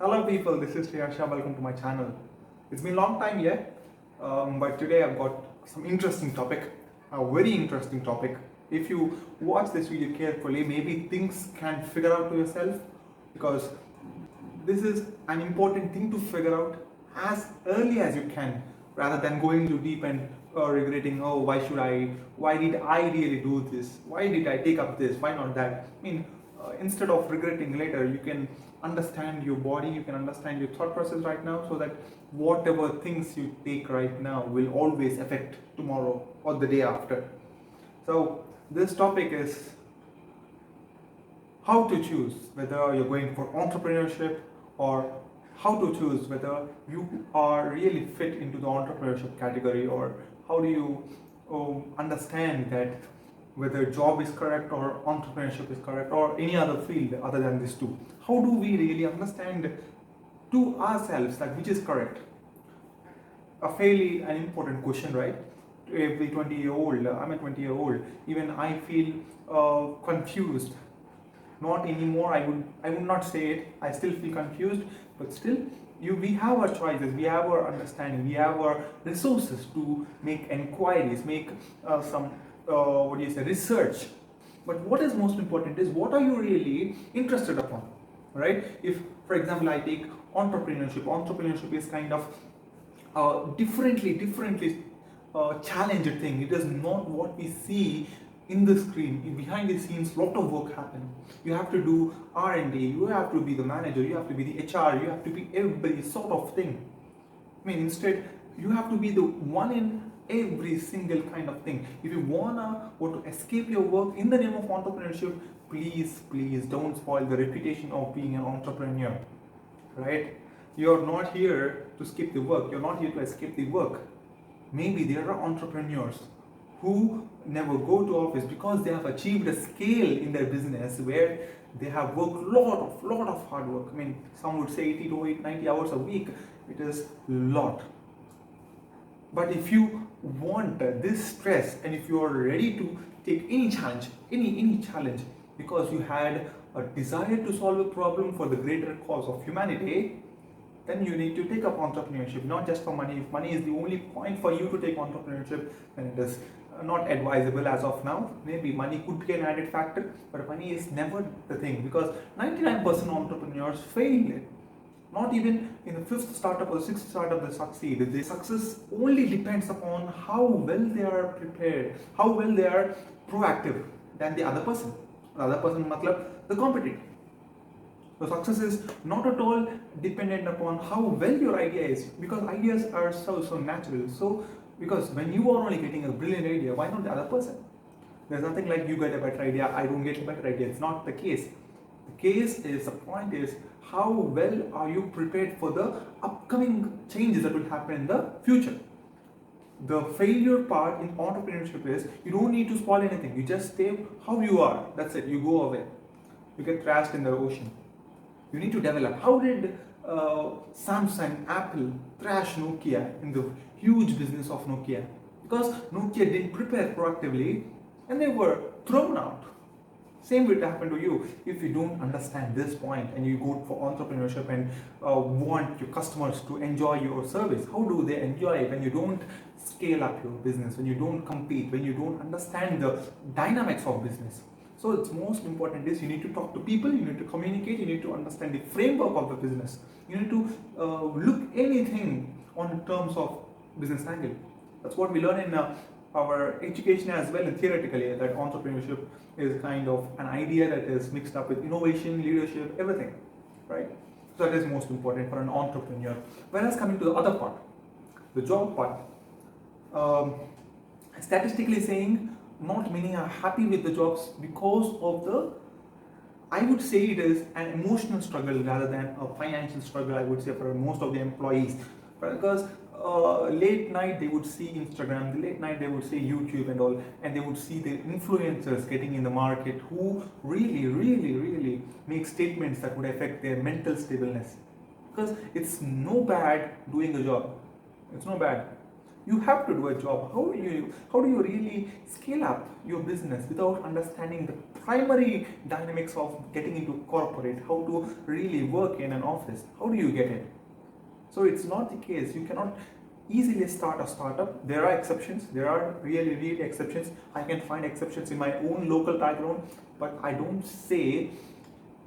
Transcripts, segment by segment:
Hello people, this is Harsha. Welcome to my channel. It's been a long time, yeah, but today I've got some interesting topic, a very interesting topic. If you watch this video carefully, maybe things can figure out to yourself, because this is an important thing to figure out as early as you can, rather than going too deep and regretting, oh, why did I really do this? Why did I take up this? Why not that? I mean, instead of regretting later, you can understand your body, you can understand your thought process right now, so that whatever things you take right now will always affect tomorrow or the day after. So this topic is how to choose whether you're going for entrepreneurship, or how to choose whether you are really fit into the entrepreneurship category, or how do you understand that whether job is correct or entrepreneurship is correct, or any other field other than these two. How do we really understand to ourselves that which is correct? A fairly an important question, right? To every 20-year-old, I'm a 20-year-old, even I feel confused. Not anymore, I would not say it, I still feel confused, but still we have our choices, we have our understanding, we have our resources to make inquiries, make some research. But what is most important is, what are you really interested upon, right? If, for example, I take entrepreneurship is kind of differently challenged thing. It is not what we see in the screen. Behind the scenes, lot of work happen. You have to do R&D, you have to be the manager, you have to be the HR, you have to be every sort of thing. I mean, instead, you have to be the one in every single kind of thing. If you want to escape your work in the name of entrepreneurship, please don't spoil the reputation of being an entrepreneur, right? You're not here to skip the work, you're not here to escape the work. Maybe there are entrepreneurs who never go to office because they have achieved a scale in their business where they have worked lot of hard work. I mean, some would say 80 to 90 hours a week. It is a lot. But if you want this stress, and if you are ready to take any challenge, any challenge, because you had a desire to solve a problem for the greater cause of humanity, then you need to take up entrepreneurship, not just for money. If money is the only point for you to take entrepreneurship, then it is not advisable as of now. Maybe money could be an added factor, but money is never the thing, because 99% entrepreneurs fail. Not even in the 5th startup or 6th startup they succeed. The success only depends upon how well they are prepared, how well they are proactive than the other person. The other person, matlab, the competitor. So success is not at all dependent upon how well your idea is, because ideas are so natural. So because when you are only getting a brilliant idea, why not the other person? There's nothing like you get a better idea, I don't get a better idea. It's not the case. The point is, how well are you prepared for the upcoming changes that will happen in the future? The failure part in entrepreneurship is, you don't need to spoil anything. You just stay how you are. That's it. You go away. You get trashed in the ocean. You need to develop. How did Samsung, Apple thrash Nokia in the huge business of Nokia? Because Nokia didn't prepare proactively and they were thrown out. Same will happen to you if you don't understand this point and you go for entrepreneurship and want your customers to enjoy your service. How do they enjoy it when you don't scale up your business, when you don't compete, when you don't understand the dynamics of business? So it's most important is, you need to talk to people, you need to communicate, you need to understand the framework of the business. You need to look anything on terms of business angle. That's what we learn in our education as well, and theoretically, that entrepreneurship is kind of an idea that is mixed up with innovation, leadership, everything, right? So that is most important for an entrepreneur. Whereas coming to the other part, the job part, statistically saying, not many are happy with the jobs because of the, I would say it is an emotional struggle rather than a financial struggle, I would say, for most of the employees. Because late night they would see Instagram, late night they would see YouTube and all, and they would see the influencers getting in the market who really make statements that would affect their mental stableness. Because it's no bad doing a job. It's no bad. You have to do a job. How do you really scale up your business without understanding the primary dynamics of getting into corporate? How to really work in an office? How do you get it? So it's not the case. You cannot easily start a startup. There are exceptions. There are really exceptions. I can find exceptions in my own local background, but I don't say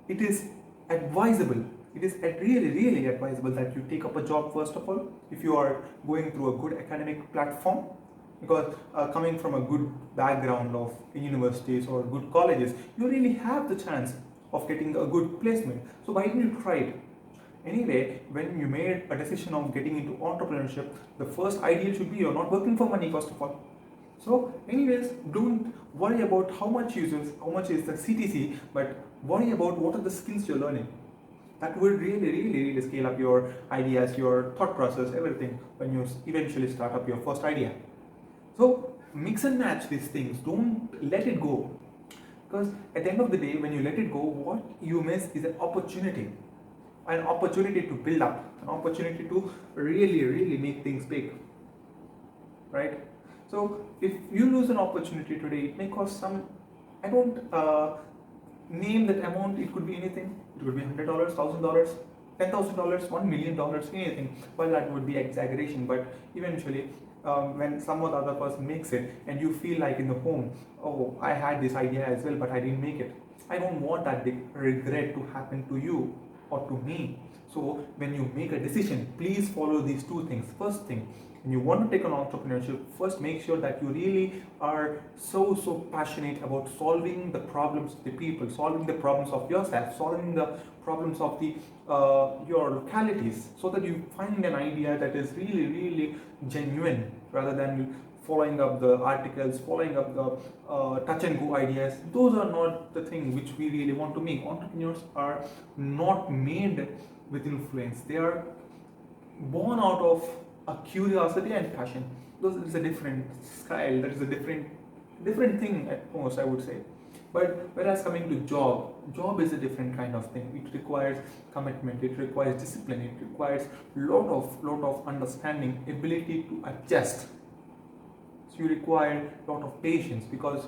it is advisable. It is really advisable that you take up a job first of all if you are going through a good academic platform, because coming from a good background of universities or good colleges, you really have the chance of getting a good placement. So why didn't you try it? Anyway, when you made a decision of getting into entrepreneurship, the first ideal should be you're not working for money first of all. So, anyways, don't worry about how much is the CTC, but worry about what are the skills you're learning. That will really scale up your ideas, your thought process, everything when you eventually start up your first idea. So, mix and match these things. Don't let it go. Because at the end of the day, when you let it go, what you miss is an opportunity to build up, an opportunity to really make things big, right? So if you lose an opportunity today, it may cost some, I don't name that amount. It could be anything. It could be $100, $1,000, $10,000, $1 million, anything. Well, that would be exaggeration, but eventually when some other person makes it and you feel like in the home, oh, I had this idea as well but I didn't make it. I don't want that regret to happen to you or to me. So when you make a decision, please follow these two things. First thing, when you want to take on entrepreneurship, first make sure that you really are so passionate about solving the problems of the people, solving the problems of yourself, solving the problems of the your localities, so that you find an idea that is really genuine, rather than following up the articles, following up the touch and go ideas. Those are not the thing which we really want to make. Entrepreneurs are not made with influence. They are born out of a curiosity and passion. Those is a different style. That is a different thing at most, I would say. But whereas coming to job is a different kind of thing. It requires commitment. It requires discipline. It requires lot of understanding, ability to adjust. So you require a lot of patience, because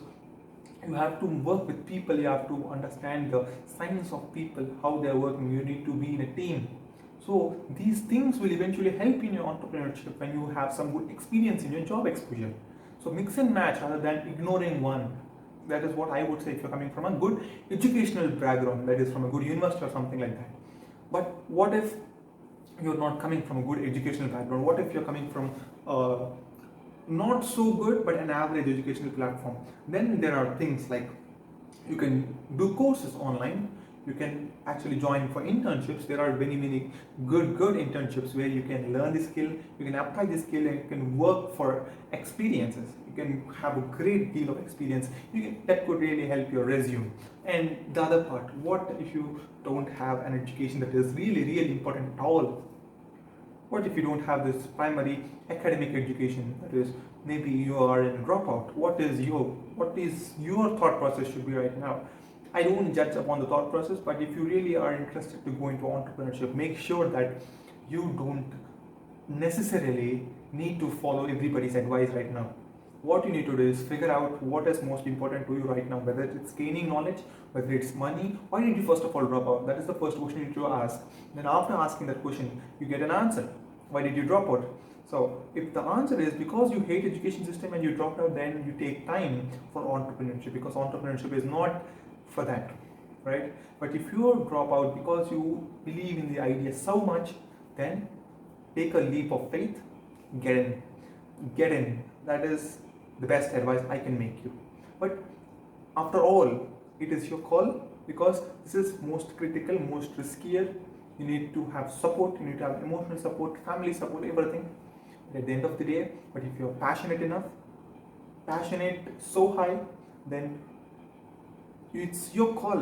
you have to work with people. You have to understand the science of people, how they are working. You need to be in a team. So these things will eventually help in your entrepreneurship when you have some good experience in your job exposure. So mix and match rather than ignoring one. That is what I would say if you're coming from a good educational background, that is from a good university or something like that. But what if you're not coming from a good educational background? What if you're coming from not so good but an average educational platform? Then there are things like you can do courses online. You can actually join for internships. There are many good internships where you can learn the skill, you can apply the skill, and you can work for experiences. You can have a great deal of experience. That could really help your resume. And the other part, what if you don't have an education that is really important at all? What if you don't have this primary academic education? That is, maybe you are a dropout. What is your thought process should be right now? I don't judge upon the thought process, but if you really are interested to go into entrepreneurship, make sure that you don't necessarily need to follow everybody's advice right now. What you need to do is figure out what is most important to you right now, whether it's gaining knowledge, whether it's money. Why did you first of all drop out? That is the first question you need to ask. Then after asking that question, you get an answer. Why did you drop out? So if the answer is because you hate education system and you dropped out, then you take time for entrepreneurship, because entrepreneurship is not for that, right? But if you drop out because you believe in the idea so much, then take a leap of faith, get in. That is the best advice I can make you. But after all, it is your call, because this is most critical, most riskier. You need to have support, you need to have emotional support, family support, everything. At the end of the day, but if you're passionate enough, passionate so high, then it's your call.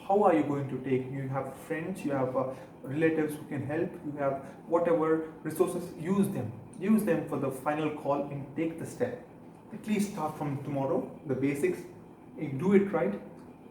How are you going to take? You have friends, you have relatives who can help, you have whatever resources, use them for the final call and take the step. At least start from tomorrow, the basics, do it right,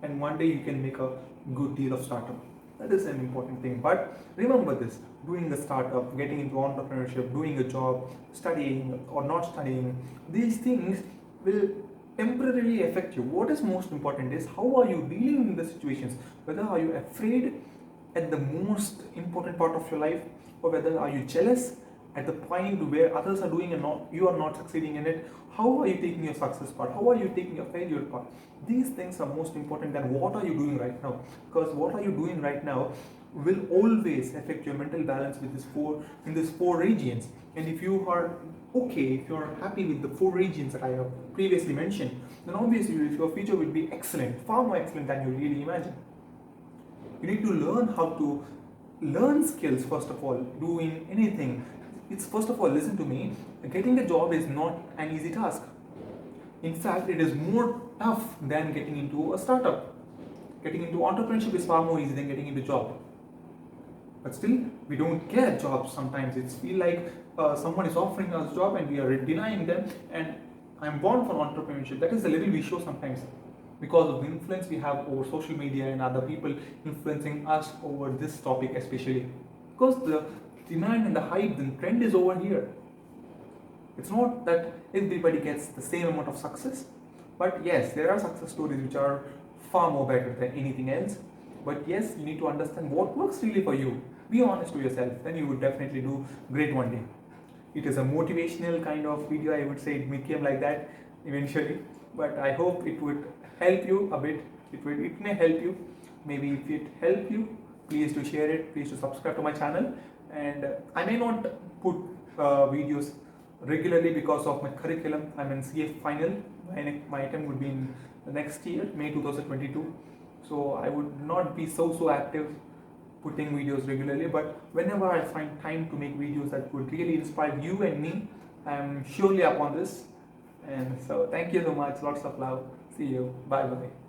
and one day you can make a good deal of startup. That is an important thing. But remember this: doing a startup, getting into entrepreneurship, doing a job, studying or not studying, these things will temporarily affect you. What is most important is how are you dealing in the situations. Whether are you afraid at the most important part of your life, or whether are you jealous at the point where others are doing and not you are not succeeding in it. How are you taking your success part? How are you taking your failure part? These things are most important than what are you doing right now, because what are you doing right now will always affect your mental balance with these four regions. And if you are okay, if you're happy with the four regions that I have previously mentioned, then obviously your future will be excellent, far more excellent than you really imagine. You need to learn how to learn skills. First of all, doing anything, it's first of all, listen to me, getting a job is not an easy task. In fact, it is more tough than getting into a startup. Getting into entrepreneurship is far more easy than getting into job. But still, we don't get jobs sometimes. It's feel like someone is offering us a job and we are denying them. And I'm born for entrepreneurship. That is the little we show sometimes, because of the influence we have over social media and other people influencing us over this topic especially. Because the demand and the hype, the trend is over here. It's not that everybody gets the same amount of success, but yes, there are success stories which are far more better than anything else. But yes, you need to understand what works really for you. Be honest to yourself, then you would definitely do great one day. It is a motivational kind of video, I would say. It became like that eventually, but I hope it would help you a bit. It may help you. Maybe if it helped you, please to share it, please to subscribe to my channel. And I may not put videos regularly because of my curriculum. I'm in CA final. My attempt would be in the next year, May 2022. So I would not be so active putting videos regularly, but whenever I find time to make videos that would really inspire you and me, I'm surely up on this. And so thank you so much, lots of love. See you, bye bye.